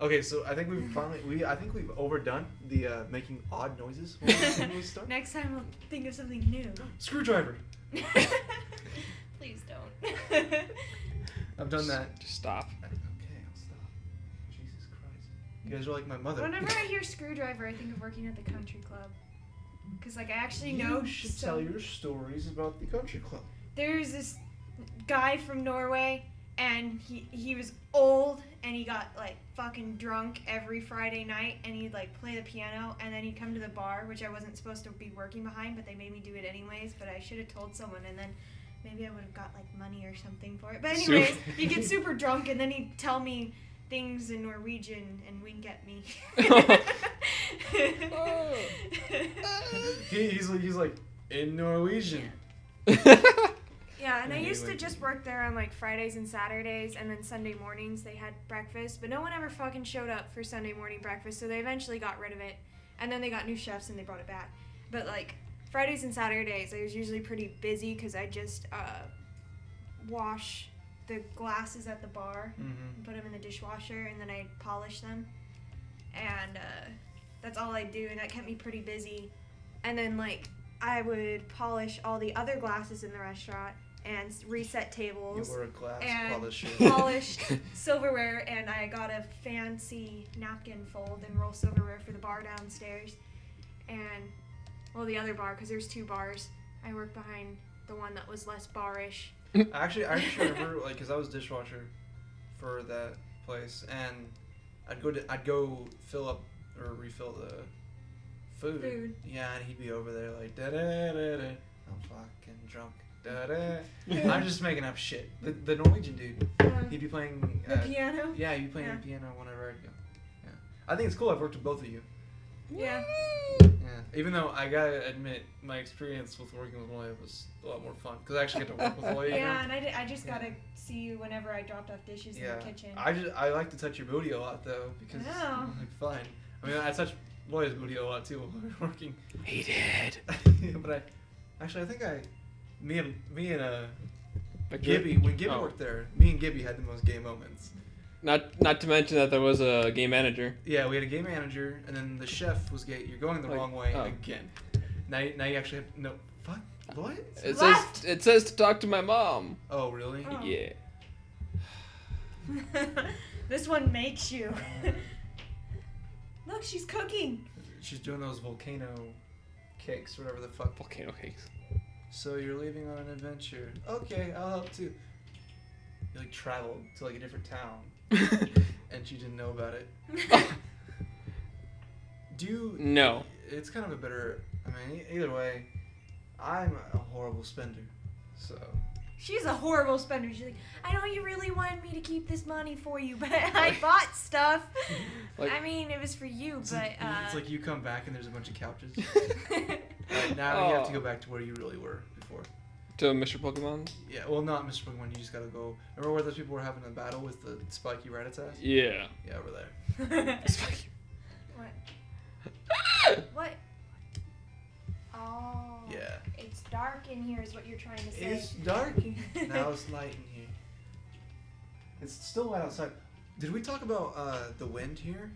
Okay, so I think we've overdone the making odd noises when we start. Next time we'll think of something new. Screwdriver. Please don't. I've done that. Just stop. Okay, I'll stop. Jesus Christ. You guys are like my mother. Whenever I hear screwdriver, I think of working at the country club. Because, like, I actually know... You should tell your stories about the country club. There's this guy from Norway, and he was old, and he got, like, fucking drunk every Friday night, and he'd, like, play the piano, and then he'd come to the bar, which I wasn't supposed to be working behind, but they made me do it anyways, but I should have told someone, and then maybe I would have got, like, money or something for it. But anyways, he'd get super drunk, and then he'd tell me things in Norwegian and wink at me. He's like in Norwegian. Yeah, and I used to just work there on like Fridays and Saturdays, and then Sunday mornings they had breakfast, but no one ever fucking showed up for Sunday morning breakfast, so they eventually got rid of it, and then they got new chefs and they brought it back. But like Fridays and Saturdays, I was usually pretty busy because I just wash the glasses at the bar, put them in the dishwasher, and then I polish them, and that's all I do, and that kept me pretty busy. And then like I would polish all the other glasses in the restaurant and reset tables. You were a glass and polisher. Polished silverware, and I got a fancy napkin fold and roll silverware for the bar downstairs, and well, the other bar, because there's two bars. I worked behind the one that was less bar-ish. Actually, I remember, like, because I was dishwasher for that place, and I'd go fill up or refill the food. Yeah, and he'd be over there like da da da da. I'm fucking drunk. Da da. I'm just making up shit. The Norwegian dude. He'd be playing the piano. Yeah, he'd be playing the piano whenever I'd go. Yeah, I think it's cool. I've worked with both of you. Yeah. Yeah. Even though I gotta admit, my experience with working with Loya was a lot more fun because I actually get to work with Loya. Yeah, and I just gotta see you whenever I dropped off dishes in the kitchen. I like to touch your booty a lot though because it's like fun. I mean, I touch Loya's booty a lot too while we were working. He did. But I think me and Like Gibby, when Gibby worked there, me and Gibby had the most gay moments. Not to mention that there was a game manager. Yeah, we had a game manager, and then the chef was gay. You're going the wrong way again. Now you actually have no. Fuck. What? It says to talk to my mom. Oh really? Oh. Yeah. This one makes you. Look, she's cooking. She's doing those volcano cakes, whatever the fuck. Volcano cakes. So you're leaving on an adventure. Okay, I'll help too. You like traveled to like a different town, and she didn't know about it. No. It's kind of a better. I mean, either way, I'm a horrible spender, so. She's a horrible spender. She's like, I know you really wanted me to keep this money for you, but I bought stuff. Like, I mean, it was for you, but it's like you come back and there's a bunch of couches. Right, now you have to go back to where you really were before. To Mr. Pokemonz? Yeah, well, not Mr. Pokemon. You just gotta go. Remember where those people were having a battle with the spiky Rattata? Yeah. Yeah, over there. Spiky. What? What? Oh. Yeah. It's dark in here, is what you're trying to say. It's dark. Now it's light in here. It's still light outside. Did we talk about the wind here?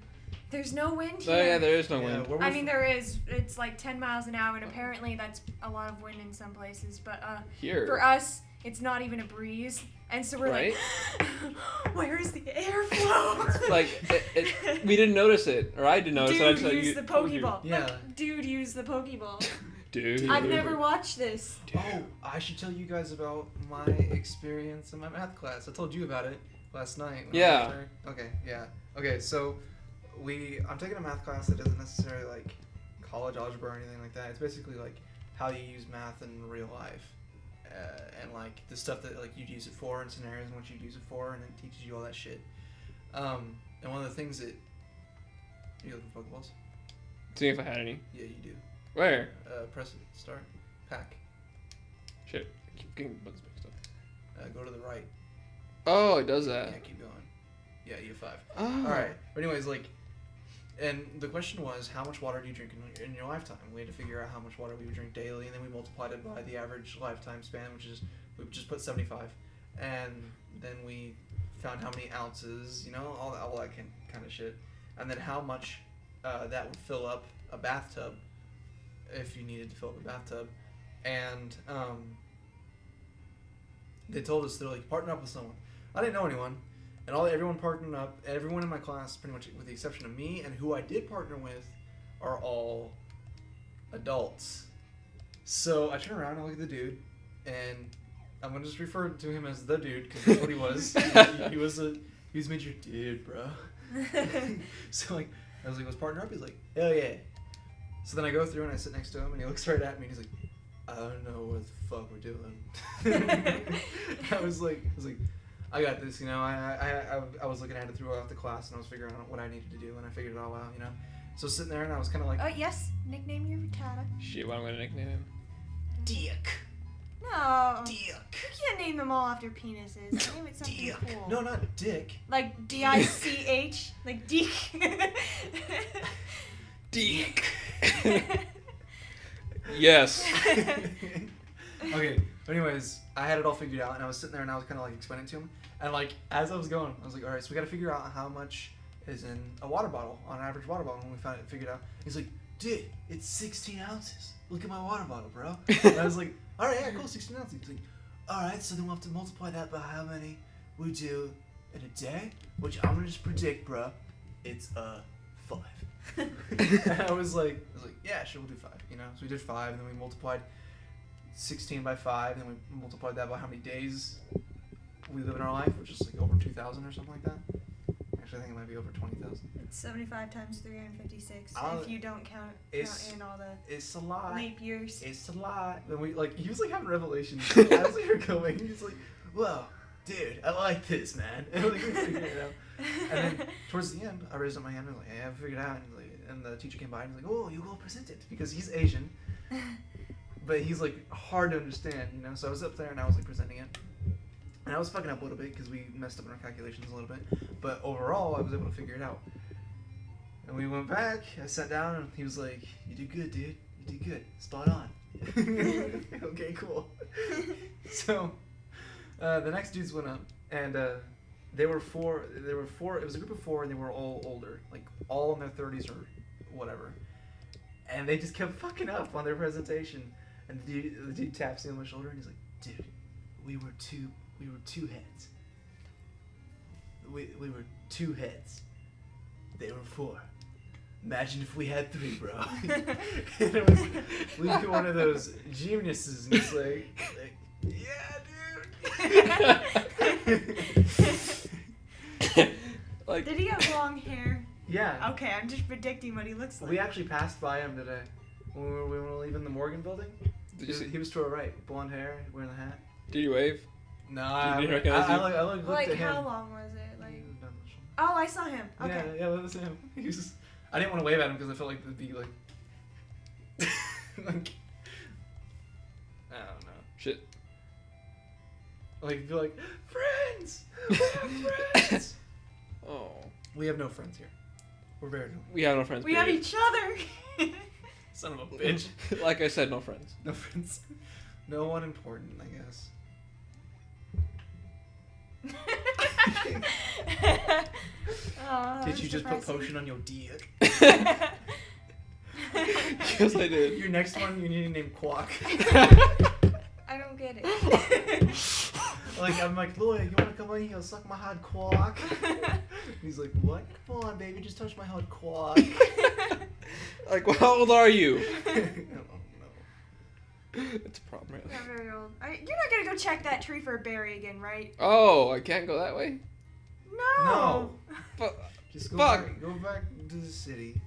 There's no wind here. Oh yeah, there is no wind. I mean, there is. It's like 10 miles an hour, and apparently that's a lot of wind in some places. But here, for us, it's not even a breeze, and so we're like, where is the airflow? Like, we didn't notice it, or I didn't notice it. I just use the Pokeball. Yeah. Like, dude, use the Pokeball. Dude. I've never watched this. Oh, I should tell you guys about my experience in my math class. I told you about it last night. Yeah. Okay, yeah. Okay, so I'm taking a math class that isn't necessarily like college algebra or anything like that. It's basically like how you use math in real life. And like the stuff that like you'd use it for and scenarios and what you'd use it for, and it teaches you all that shit. And one of the things that... Are you looking for Pokeballs? See if I had any. Yeah, you do. Where? Press it. Start. Pack. Shit. I keep getting bugs mixed up. Go to the right. Oh, it does that. Yeah, keep going. Yeah, you have 5. Oh. Alright. But anyways, like... And the question was, how much water do you drink in your lifetime? We had to figure out how much water we would drink daily, and then we multiplied it by the average lifetime span, which is... We just put 75. And then we found how many ounces, you know, all that kind of shit, and then how much that would fill up a bathtub if you needed to fill up a bathtub, and they told us, they're like, partner up with someone. I didn't know anyone, and everyone partnered up. Everyone in my class, pretty much with the exception of me and who I did partner with, are all adults. So I turn around and look at the dude, and I'm gonna just refer to him as the dude because that's what he was. he was major dude, bro. So like, I was like, let's partner up. He's like, hell yeah. So then I go through and I sit next to him, and he looks right at me and he's like, I don't know what the fuck we're doing. I was like, I got this, you know. I was looking at it throughout the class, and I was figuring out what I needed to do, and I figured it all out, you know. So sitting there, and I was kind of like, oh yes, nickname your retarded. Shit, what am I gonna nickname him? Deek. No. Deek. You can't name them all after penises. Name it something Deek. cool. No, not Dick. Like D-I-C-H, like Deek. Deek. Yes. Okay, but anyways, I had it all figured out, and I was sitting there, and I was kind of like explaining to him, and like as I was going, I was like, all right, so we got to figure out how much is in a water bottle, on an average water bottle. When we found it figured out, he's like, dude, it's 16 ounces. Look at my water bottle, bro. And I was like, all right, yeah, cool, 16 ounces. He's like, all right, so then we'll have to multiply that by how many we do in a day, which I'm gonna just predict, bro. It's 5. And I was like, yeah, sure, we'll do 5. You know, so we did 5, and then we multiplied 16 by 5, and then we multiplied that by how many days we live in our life, which is like over 2,000 or something like that. Actually, I think it might be over 20,000. It's 75 times 356 if you don't count in all the it's a lot. leap years. It's a lot. Then we he was like having revelations as we were going. He's like, "Whoa, dude, I like this, man." And like, we figured it out. And then towards the end, I raised up my hand and was like, "Yeah, I figured it out." And the teacher came by and was like, "Oh, you go present it," because he's Asian, but he's like hard to understand, you know. So I was up there and I was like presenting it. And I was fucking up a little bit because we messed up in our calculations a little bit. But overall, I was able to figure it out. And we went back, I sat down, and he was like, you did good, dude. You did good. Spot on. Okay, cool. So, the next dudes went up, and there were four, it was a group of 4, and they were all older. Like, all in their 30s or whatever. And they just kept fucking up on their presentation. And the dude taps me on my shoulder, and he's like, dude, we were two heads. We were 2 heads. They were 4. Imagine if we had 3, bro. And it was Luke, one of those geniuses, and he's like yeah, dude. Like, did he have long hair? Yeah. Okay, I'm just predicting what he looks like. We actually passed by him today when we were leaving the Morgan building. He was to our right, blonde hair, wearing the hat. Did you wave? No, Did you recognize him? I looked like at him. how long was it? Like, oh, I saw him. Okay. Yeah, that was him. He was just, I didn't want to wave at him because I felt like it'd be like, like, I don't know. Shit. Like, be like, friends! We have friends! Oh. We have no friends here. We're very lonely. We have no friends. We have each other! Son of a bitch. Like I said, no friends. No friends. No one important, I guess. Oh, did you just put potion on your dick? Yes, I did. Your next one, you need to name Quack. I don't get it. Like, I'm like, Loya, you want to come on here and suck my hard Quack? He's like, what? Come on, baby, just touch my hard Quack. Like, well, how old are you? I don't know. It's a problem, really. Not very old. You're not gonna go check that tree for a berry again, right? Oh, I can't go that way? No. But, Just go fuck. Go back to the city.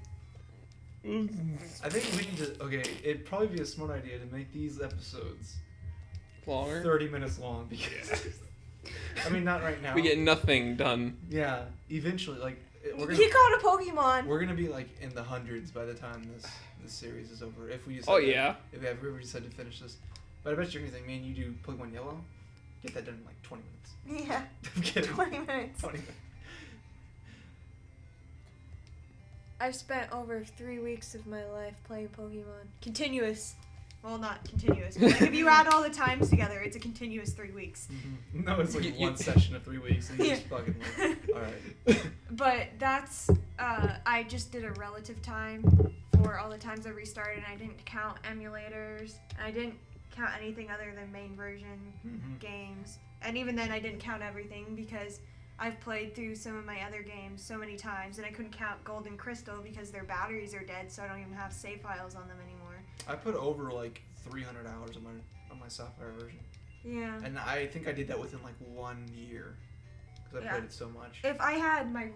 I think we need to. Okay, it'd probably be a smart idea to make these episodes Longer? 30 minutes long because. I mean, not right now. We get nothing done. Yeah, eventually, like we're gonna. He caught a Pokemon. We're gonna be like in the hundreds by the time this series is over. If we just. Oh yeah. If we ever decide to finish this, but I bet you anything, me and you do Pokemon Yellow, get that done in like 20 minutes. Yeah. I'm kidding. 20 minutes. 20 minutes. I've spent over 3 weeks of my life playing Pokemon. Continuous. Well, not continuous. But like if you add all the times together, it's a continuous 3 weeks. Mm-hmm. No, it's like one session of 3 weeks, and you just fucking win. All right. But that's I just did a relative time for all the times I restarted, and I didn't count emulators. And I didn't count anything other than main version games. And even then, I didn't count everything because I've played through some of my other games so many times, and I couldn't count Gold and Crystal because their batteries are dead, so I don't even have save files on them anymore. I put over like 300 hours on my software version. Yeah. And I think I did that within like 1 year because I played it so much. If I had my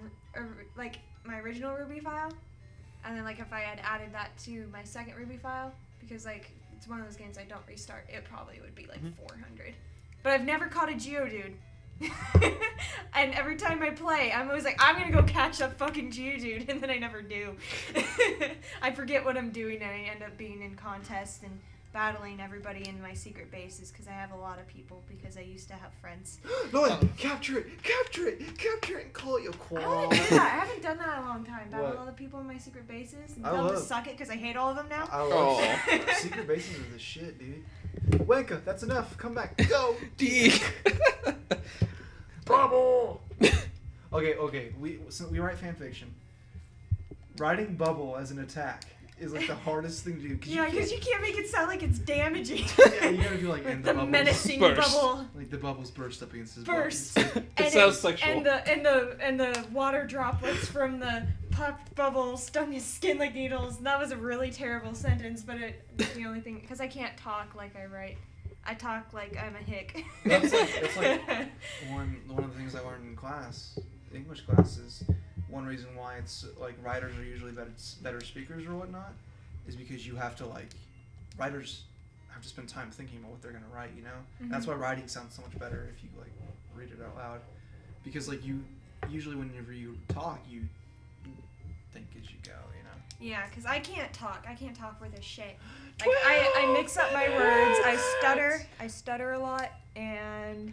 my original Ruby file, and then like if I had added that to my second Ruby file, because like it's one of those games I don't restart, it probably would be like 400. But I've never caught a Geodude. And every time I play, I'm always like, I'm gonna go catch up fucking Geodude, and then I never do. I forget what I'm doing, and I end up being in contests and battling everybody in my secret bases because I have a lot of people because I used to have friends. Loya, capture it, and call it your qual. I haven't done that in a long time. Battle all the people in my secret bases and tell them to suck it because I hate all of them now. I love secret bases are the shit, dude. Wenka, that's enough. Come back. Go. Deek. Bubble. Okay. We write fan fiction. Writing bubble as an attack is like the hardest thing to do. Because you can't make it sound like it's damaging. Yeah, you gotta do like the menacing bubble. Like the bubbles burst up against his burst. It sounds sexual. And the water droplets from the popped bubble stung his skin like needles. And that was a really terrible sentence, but it's the only thing because I can't talk like I write. I talk like I'm a hick. That's like one of the things I learned in class, English class, is one reason why it's like writers are usually better speakers or whatnot is because you have to writers have to spend time thinking about what they're gonna write, you know? Mm-hmm. That's why writing sounds so much better if you like read it out loud, because like you usually whenever you talk you think as you go, you know? Yeah, because I can't talk worth a shit. Like I mix up my words, I stutter a lot, and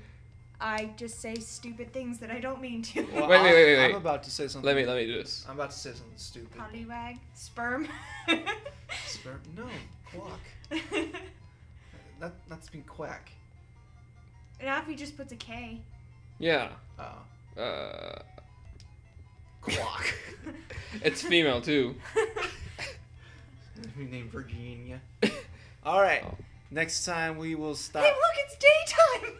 I just say stupid things that I don't mean to. Well, wait. I'm about to say something. Let me do this. I'm about to say something stupid. Pollywag? Sperm? Sperm? No, quack. That's been quack. Now if he just puts a K. Yeah. Quack. It's female too. We named Virginia. All right. Next time we will stop. Hey, look, it's daytime.